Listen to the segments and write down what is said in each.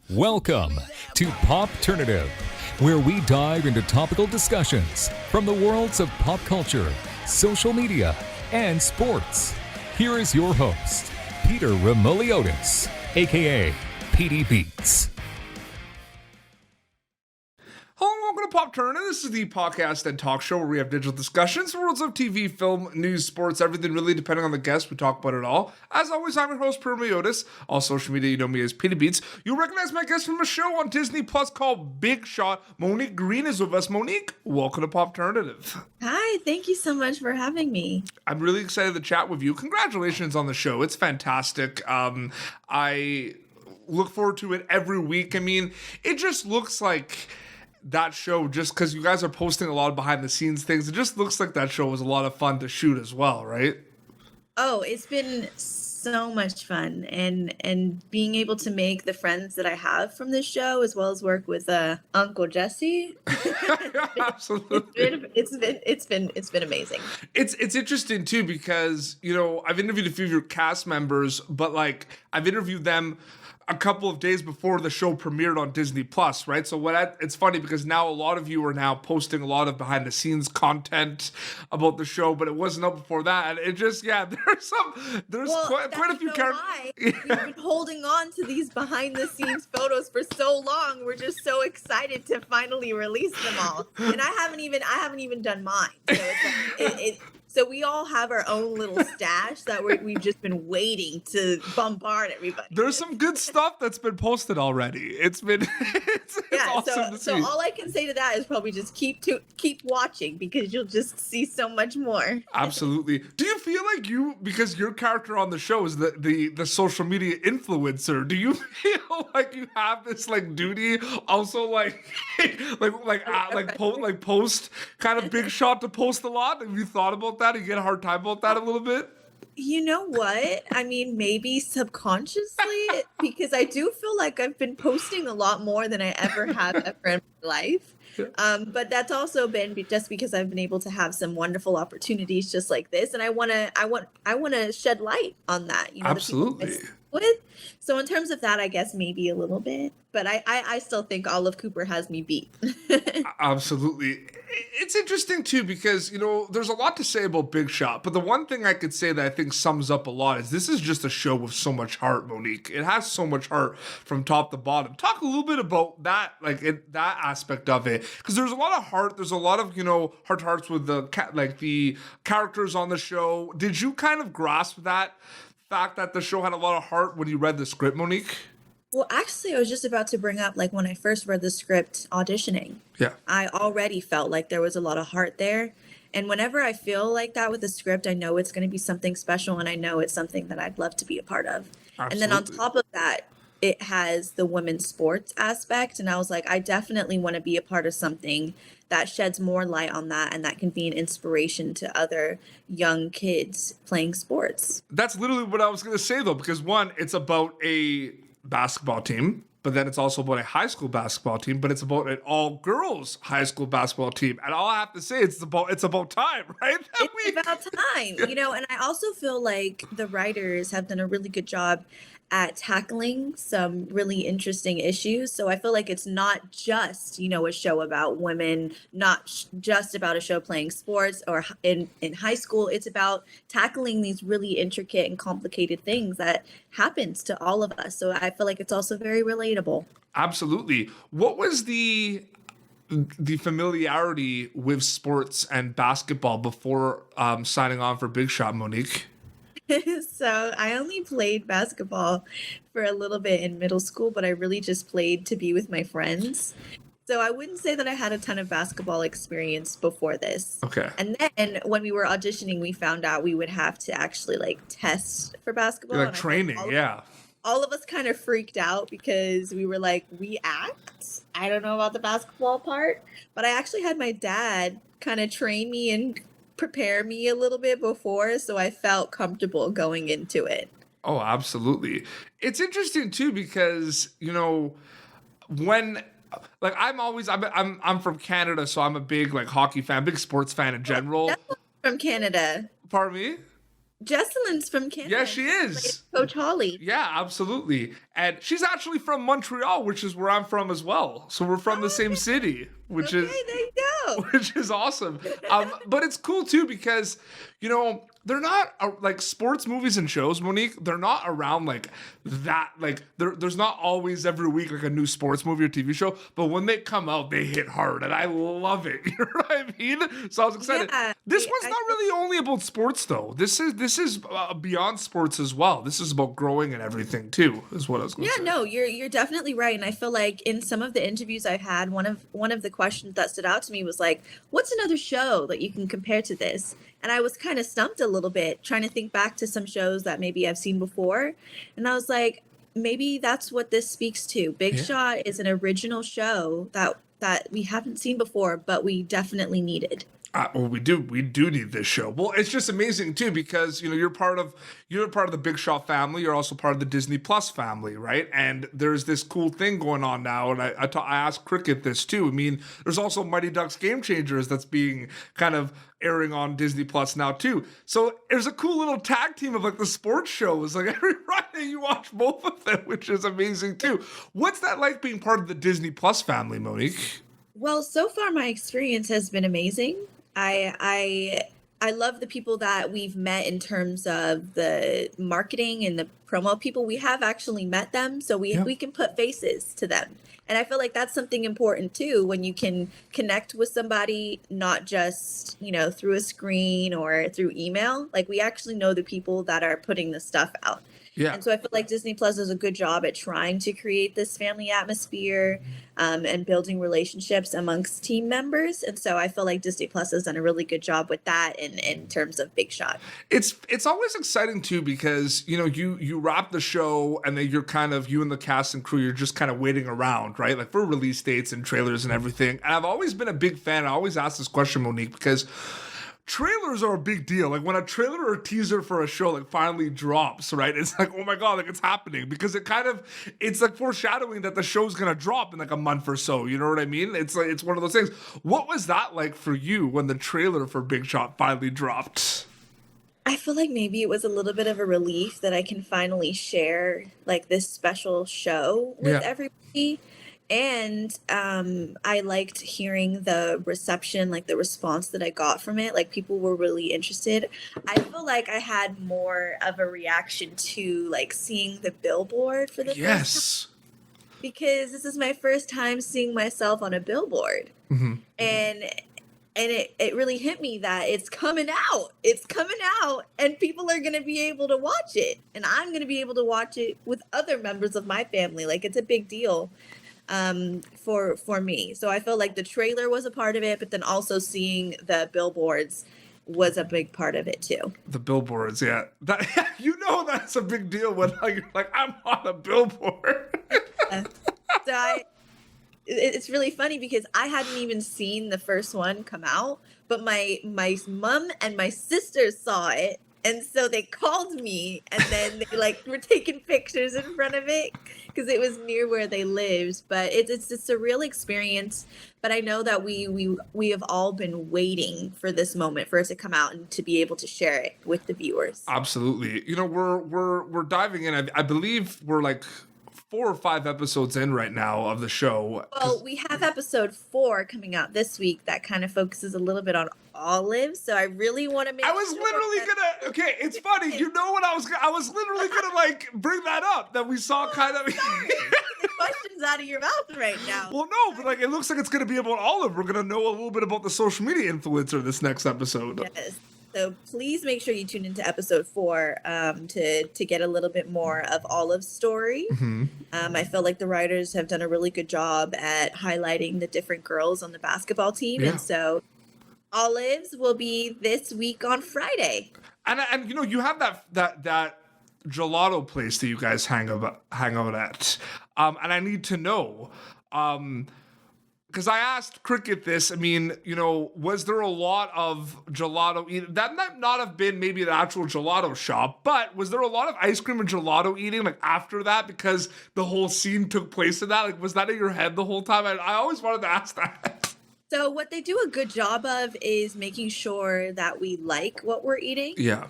Welcome to Popternative, where we dive into topical discussions from the worlds of pop culture, social media, and sports. Here is your host, Peter Remoliotis, aka PD Beats. Hello and welcome to Popternative. This is the podcast and talk show where we have digital discussions, worlds of TV, film, news, sports, everything really, depending on the guest. We talk about it all. As always, I'm your host, Peter Remoliotis. All social media, you know me as PD Beats. You'll recognize my guest from a show on Disney Plus called Big Shot. Monique Green is with us. Monique, welcome to Popternative. Hi, thank you so much for having me. I'm really excited to chat with you. Congratulations on the show. It's fantastic. I look forward to it every week. I mean, it just looks like that show, just because you guys are posting a lot of behind the scenes things, it just looks like that show was a lot of fun to shoot as well, right? Oh, it's been so much fun, and being able to make the friends that I have from this show, as well as work with Uncle Jesse. Absolutely, it's been amazing. It's interesting too, because I've interviewed a few of your cast members, but like I've interviewed them a couple of days before the show premiered on Disney Plus, right? So it's funny because now a lot of you are now posting a lot of behind the scenes content about the show, but it wasn't up before that. And it just, there's quite a few characters. We've been holding on to these behind the scenes photos for so long. We're just so excited to finally release them all. And I haven't even done mine. So it's so we all have our own little stash that we've just been waiting to bombard everybody. There's some good stuff that's been posted already. It's awesome to see. So all I can say to that is probably just keep watching, because you'll just see so much more. Absolutely. Do you feel like because your character on the show is the social media influencer, do you feel like you have this like duty also post kind of Big Shot to post a lot? Have you thought about that? You get a hard time about that a little bit? You know what? I mean, maybe subconsciously, because I do feel like I've been posting a lot more than I ever have ever in my life. But that's also been just because I've been able to have some wonderful opportunities just like this, and I want to shed light on that. Absolutely. The people with. So in terms of that, I guess maybe a little bit, but I still think Olive Cooper has me beat. Absolutely. It's interesting too, because there's a lot to say about Big Shot, but the one thing I could say that I think sums up a lot is this is just a show with so much heart, Monique. It has so much heart from top to bottom. Talk a little bit about that, that aspect of it, because there's a lot of heart. There's a lot of heart to hearts with the characters on the show. Did you kind of grasp that fact that the show had a lot of heart when you read the script, Monique? Well, actually, I was just about to bring up, when I first read the script auditioning, I already felt like there was a lot of heart there. And whenever I feel like that with a script, I know it's going to be something special, and I know it's something that I'd love to be a part of. Absolutely. And then on top of that, it has the women's sports aspect. And I was like, I definitely want to be a part of something that sheds more light on that, and that can be an inspiration to other young kids playing sports. That's literally what I was going to say, though, because one, it's about a basketball team, but then it's also about a high school basketball team, but it's about an all-girls high school basketball team. And all I have to say, it's about time, right? It's about time, and I also feel like the writers have done a really good job at tackling some really interesting issues. So I feel like it's not just, a show about women, not just about a show playing sports or in high school. It's about tackling these really intricate and complicated things that happens to all of us. So I feel like it's also very relatable. Absolutely. What was the familiarity with sports and basketball before signing on for Big Shot, Monique? So I only played basketball for a little bit in middle school, but I really just played to be with my friends. So I wouldn't say that I had a ton of basketball experience before this. Okay. And then when we were auditioning, we found out we would have to actually test for basketball. Like training, all of us kind of freaked out because we were like, we act? I don't know about the basketball part. But I actually had my dad kind of train me and prepare me a little bit before, so I felt comfortable going into it. Oh, absolutely. It's interesting too, because when I'm from Canada, so I'm a big hockey fan, big sports fan in general. That's from Canada. Pardon me? Jesselyn's from Canada. Yeah, she is. Coach Holly. Yeah, absolutely. And she's actually from Montreal, which is where I'm from as well. So we're from the same city, which is there you go. which is awesome. But it's cool too because, they're not like sports movies and shows, Monique. They're not around like that. Like there's not always every week like a new sports movie or TV show. But when they come out, they hit hard, and I love it. You know what I mean? So I was excited. Yeah, this one's not really only about sports though. This is beyond sports as well. This is about growing and everything too. Is what I was going to say. Yeah, no, you're definitely right. And I feel like in some of the interviews I've had, one of the questions that stood out to me was like, "What's another show that you can compare to this?" And I was kind of stumped a little bit, trying to think back to some shows that maybe I've seen before. And I was like, maybe that's what this speaks to. Big Shot is an original show that we haven't seen before, but we definitely needed. Well, we do need this show. Well, it's just amazing too because you're part of the Big Shot family. You're also part of the Disney Plus family, right? And there's this cool thing going on now. And I asked Cricket this too. I mean, there's also Mighty Ducks Game Changers that's being kind of airing on Disney Plus now too. So there's a cool little tag team of like the sports shows. Like every Friday you watch both of them, which is amazing too. What's that like being part of the Disney Plus family, Monique? Well, so far my experience has been amazing. I love the people that we've met in terms of the marketing and the promo people. We have actually met them, so we can put faces to them. And I feel like that's something important too, when you can connect with somebody, not just, through a screen or through email. Like we actually know the people that are putting the stuff out. Yeah. And so I feel like Disney Plus does a good job at trying to create this family atmosphere and building relationships amongst team members. And so I feel like Disney Plus has done a really good job with that in terms of Big Shot. It's always exciting too because you wrap the show and then you and the cast and crew, you're just kind of waiting around, right? Like for release dates and trailers and everything. And I've always been a big fan. I always ask this question, Monique, because trailers are a big deal. Like when a trailer or teaser for a show like finally drops, right? It's like, oh my God, like it's happening because it's like foreshadowing that the show's gonna drop in like a month or so. You know what I mean? It's like, it's one of those things. What was that like for you when the trailer for Big Shot finally dropped? I feel like maybe it was a little bit of a relief that I can finally share like this special show with everybody. And I liked hearing the reception, like the response that I got from it. Like people were really interested. I feel like I had more of a reaction to like seeing the billboard for the first time. Because this is my first time seeing myself on a billboard. Mm-hmm. And it really hit me that it's coming out. It's coming out and people are going to be able to watch it. And I'm going to be able to watch it with other members of my family. Like it's a big deal for me. So I feel like the trailer was a part of it, but then also seeing the billboards was a big part of it too. The billboards, yeah. That that's a big deal when you're like, I'm on a billboard. It's really funny because I hadn't even seen the first one come out, but my mom and my sister saw it. And so they called me and then they were taking pictures in front of it because it was near where they lived. But it's a surreal experience. But I know that we have all been waiting for this moment for it to come out and to be able to share it with the viewers. Absolutely. We're diving in. I believe we're like 4 or 5 episodes in right now of the show. Well, we have episode 4 coming out this week that kind of focuses a little bit on Olive. So I really want to make okay, it's funny. You know what I was literally gonna bring that up, that we saw kind of the questions out of your mouth right now. Well, no, but it looks like it's gonna be about Olive. We're gonna know a little bit about the social media influencer this next episode. Yes. So please make sure you tune into episode 4 to get a little bit more of Olive's story. Mm-hmm. I feel like the writers have done a really good job at highlighting the different girls on the basketball team. Yeah. And so Olive's will be this week on Friday. And you have that gelato place that you guys hang out at. And I need to know, because I asked Cricket this, I mean, was there a lot of gelato eating? That might not have been maybe an actual gelato shop, but was there a lot of ice cream and gelato eating after that because the whole scene took place in that? Was that in your head the whole time? I always wanted to ask that. So what they do a good job of is making sure that we like what we're eating. Yeah.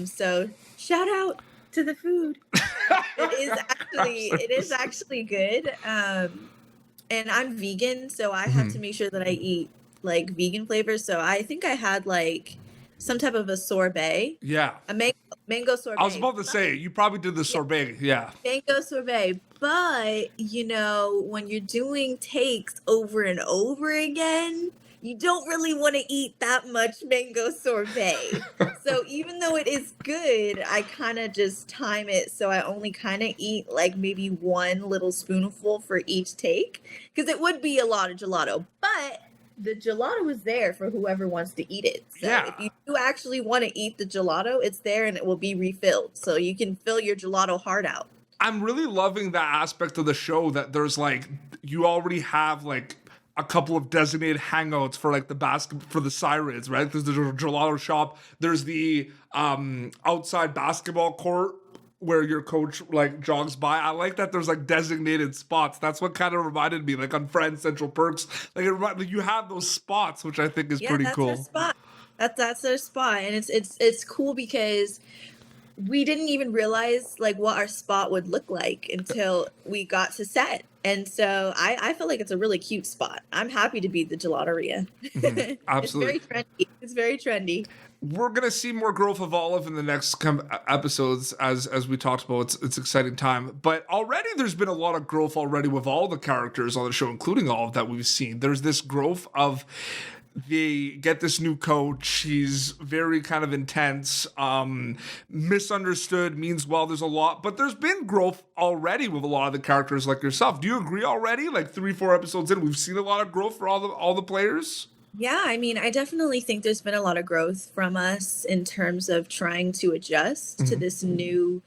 So shout out to the food. It is actually good. And I'm vegan, so I have to make sure that I eat like vegan flavors. So I think I had like some type of a sorbet. Yeah. A mango sorbet. I was about to say, you probably did the sorbet. Yeah. Mango sorbet. But, when you're doing takes over and over again, you don't really want to eat that much mango sorbet. So even though it is good, I kind of just time it so I only kind of eat like maybe one little spoonful for each take, because it would be a lot of gelato. But the gelato is there for whoever wants to eat it. So if you do actually want to eat the gelato, it's there and it will be refilled. So you can fill your gelato heart out. I'm really loving that aspect of the show that there's like, you already have like a couple of designated hangouts for like for the Sirens, right? There's the gelato shop. There's the outside basketball court where your coach like jogs by. I like that there's like designated spots. That's what kind of reminded me, like on Friends Central Perks. Like you have those spots, which I think is pretty cool. Their spot. That's their spot, and it's cool because we didn't even realize like what our spot would look like until we got to set. And so I feel like it's a really cute spot. I'm happy to be the Gelateria. Absolutely. It's very trendy. We're going to see more growth of Olive in the next episodes as we talked about. It's exciting time. But already there's been a lot of growth already with all the characters on the show, including Olive that we've seen. There's this growth of they get this new coach. He's very kind of intense, misunderstood, means well. There's a lot, but there's been growth already with a lot of the characters like yourself. Do you agree already? Like 3-4 episodes in, we've seen a lot of growth for all the players? Yeah, I mean, I definitely think there's been a lot of growth from us in terms of trying to adjust to this new,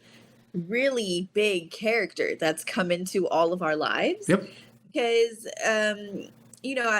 really big character that's come into all of our lives. Yep. Because,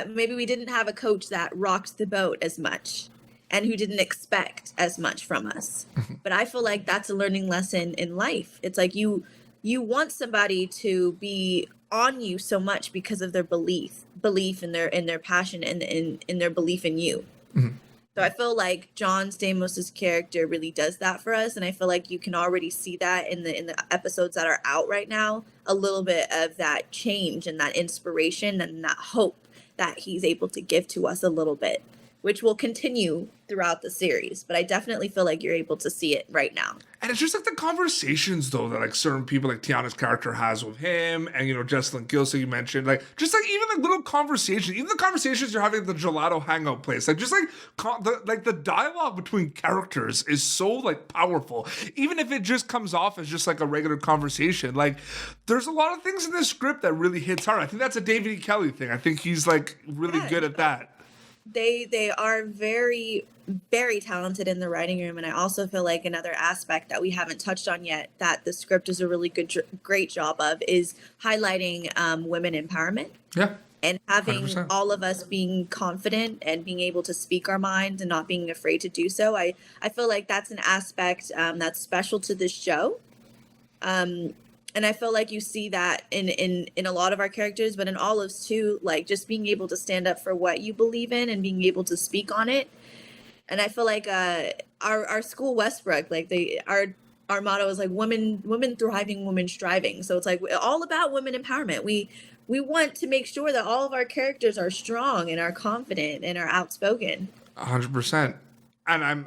maybe we didn't have a coach that rocked the boat as much and who didn't expect as much from us. But I feel like that's a learning lesson in life. It's like you want somebody to be on you so much because of their belief in their passion and in their belief in you. So I feel like John Stamos's character really does that for us, and I feel like you can already see that in the episodes that are out right now, a little bit of that change and that inspiration and that hope that he's able to give to us a little bit, which will continue throughout the series. But I definitely feel like you're able to see it right now. And it's just like the conversations, though, that like certain people, like Tiana's character has with him, and Jessalyn Gilson you mentioned, like just like even like little conversations, even the conversations you're having at the Gelato hangout place, like just like the dialogue between characters is so like powerful, even if it just comes off as just like a regular conversation. Like there's a lot of things in this script that really hits hard. I think that's a David E. Kelly thing. I think he's like really good at that. They are very, very talented in the writing room. And I also feel like another aspect that we haven't touched on yet that the script does a really great job of is highlighting women empowerment. Yeah. And having 100%. all of us being confident and being able to speak our minds and not being afraid to do so. I feel like that's an aspect that's special to this show. And I feel like you see that in a lot of our characters, but in Olive's too, like just being able to stand up for what you believe in and being able to speak on it. And I feel like our school, Westbrook, like our motto is like women thriving, women striving. So it's like all about women empowerment. We want to make sure that all of our characters are strong and are confident and are outspoken. 100%. And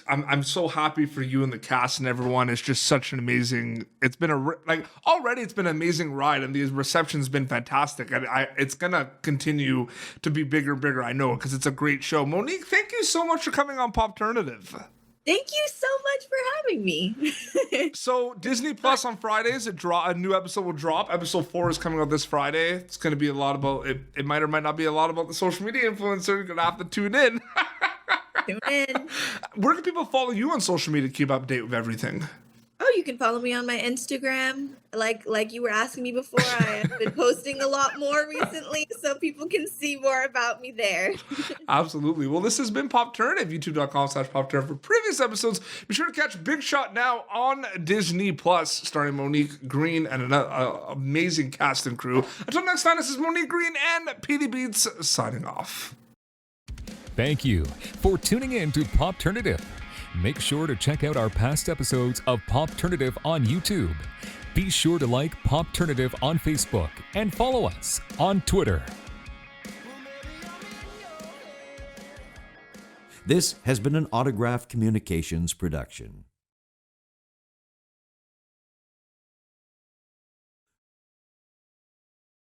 I'm so happy for you and the cast and everyone. It's just such an amazing. It's been it's been an amazing ride, and the reception's been fantastic. And it's gonna continue to be bigger and bigger. I know, because it's a great show. Monique, thank you so much for coming on Popternative. Thank you so much for having me. So Disney Plus on Fridays, a new episode will drop. Episode 4 is coming out this Friday. It's going to be a lot about it. It might or might not be a lot about the social media influencer. You're going to have to tune in. Tune in. Where can people follow you on social media to keep up to date with everything? Oh, you can follow me on my Instagram. Like you were asking me before, I have been posting a lot more recently, so people can see more about me there. Absolutely. Well, this has been Popternative, youtube.com/Popternative. For previous episodes, be sure to catch Big Shot now on Disney Plus, starring Monique Green and an amazing cast and crew. Until next time, this is Monique Green and PD Beats signing off. Thank you for tuning in to Popternative. Make sure to check out our past episodes of Popternative on YouTube. Be sure to like Popternative on Facebook and follow us on Twitter. This has been an Autograph Communications production.